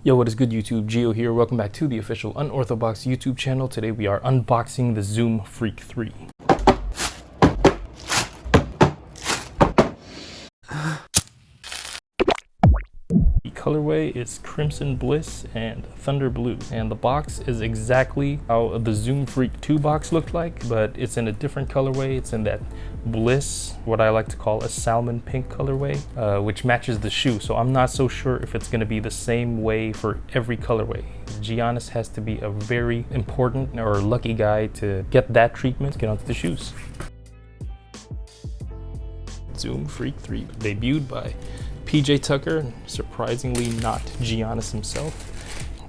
Yo, what is good YouTube? Gio here. Welcome back to the official Unorthodox YouTube channel. Today we are unboxing the Zoom Freak 3. The colorway is Crimson Bliss and Thunder Blue, and the box is exactly how the Zoom Freak 2 box looked like, but it's in a different colorway. It's in that Bliss, what I like to call a salmon pink colorway, which matches the shoe. So I'm not so sure if it's going to be the same way for every colorway. Giannis has to be a very important or lucky guy to get that treatment, get onto the shoes. Zoom Freak 3, debuted by PJ Tucker, surprisingly not Giannis himself.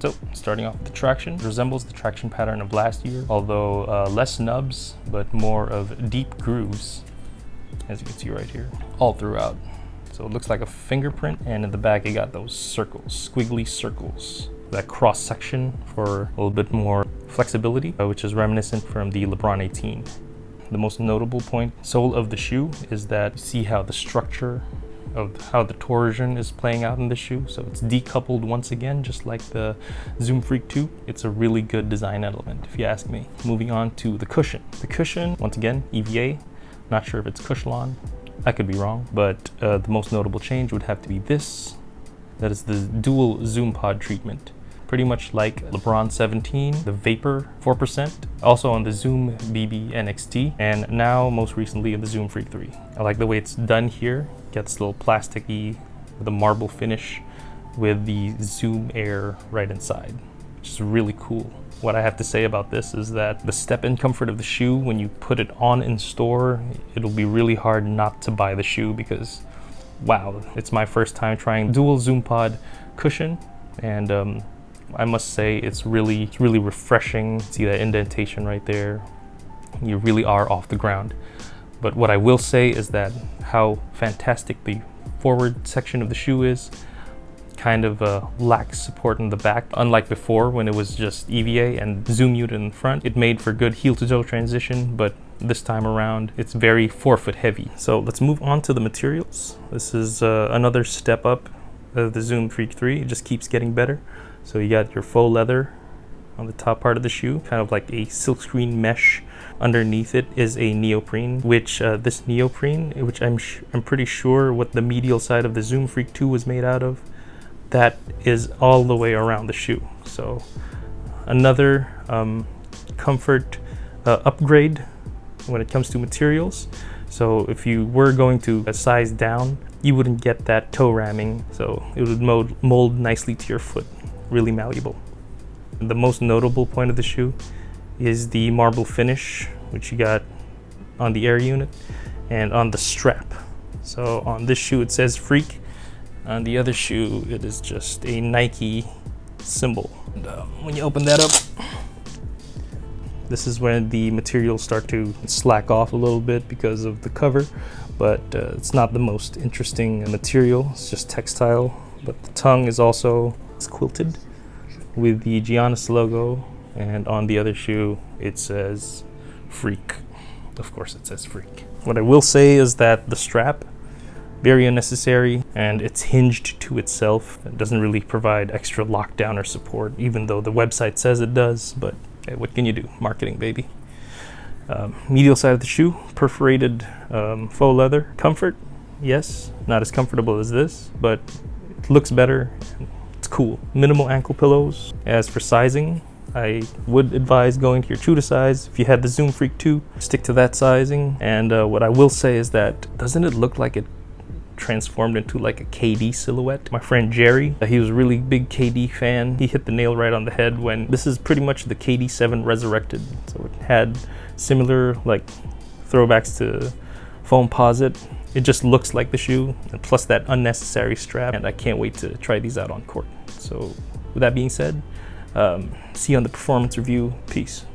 So, starting off with the traction, resembles the traction pattern of last year, although less nubs, but more of deep grooves, as you can see right here, all throughout. So it looks like a fingerprint, and in the back you got those circles, squiggly circles. That cross section for a little bit more flexibility, which is reminiscent from the LeBron 18. The most notable point, sole of the shoe, is that you see how the structure of how the torsion is playing out in the shoe. So it's decoupled once again, just like the Zoom Freak 2. It's a really good design element, if you ask me. Moving on to the cushion. The cushion, once again, EVA. Not sure if it's Cushlon. I could be wrong, but the most notable change would have to be this. That is the dual Zoom pod treatment. Pretty much like LeBron 17, the Vapor 4%, also on the Zoom BB NXT, and now most recently in the Zoom Freak 3. I like the way it's done here. Gets a little plasticky with a marble finish with the Zoom Air right inside, which is really cool. What I have to say about this is that the step-in comfort of the shoe, when you put it on in store, it'll be really hard not to buy the shoe because, wow, it's my first time trying dual Zoom pod cushion, and I must say it's really refreshing. See that indentation right there? You really are off the ground. But what I will say is that how fantastic the forward section of the shoe is kind of lacks support in the back. Unlike before when it was just EVA and Zoom unit in the front, it made for good heel to toe transition, but this time around it's very forefoot heavy. So let's move on to the materials. This is another step up of the Zoom Freak 3. It just keeps getting better. So you got your faux leather on the top part of the shoe, kind of like a silkscreen mesh. Underneath it is a neoprene, which this neoprene, which I'm pretty sure what the medial side of the Zoom Freak 2 was made out of, that is all the way around the shoe. So another comfort upgrade when it comes to materials. So if you were going to size down, you wouldn't get that toe ramming, so it would mold nicely to your foot, really malleable. The most notable point of the shoe is the marble finish, which you got on the air unit and on the strap. So on this shoe it says Freak, on the other shoe it is just a Nike symbol. And when you open that up, this is when the materials start to slack off a little bit because of the cover, but it's not the most interesting material, it's just textile. But the tongue is also quilted with the Giannis logo, and on the other shoe it says Freak. Of course it says Freak. What I will say is that the strap, very unnecessary, and it's hinged to itself. It doesn't really provide extra lockdown or support, even though the website says it does, but hey, what can you do? Marketing, baby. Medial side of the shoe, perforated faux leather. Comfort, yes, not as comfortable as this, but it looks better. It's cool. Minimal ankle pillows. As for sizing, I would advise going to your true to size. If you had the Zoom Freak 2, stick to that sizing. And what I will say is that, doesn't it look like it transformed into like a KD silhouette? My friend Jerry, he was a really big KD fan. He hit the nail right on the head when this is pretty much the KD 7 resurrected. So it had similar like throwbacks to Foamposite. It just looks like the shoe, and plus that unnecessary strap, and I can't wait to try these out on court. So with that being said, see you on the performance review. Peace.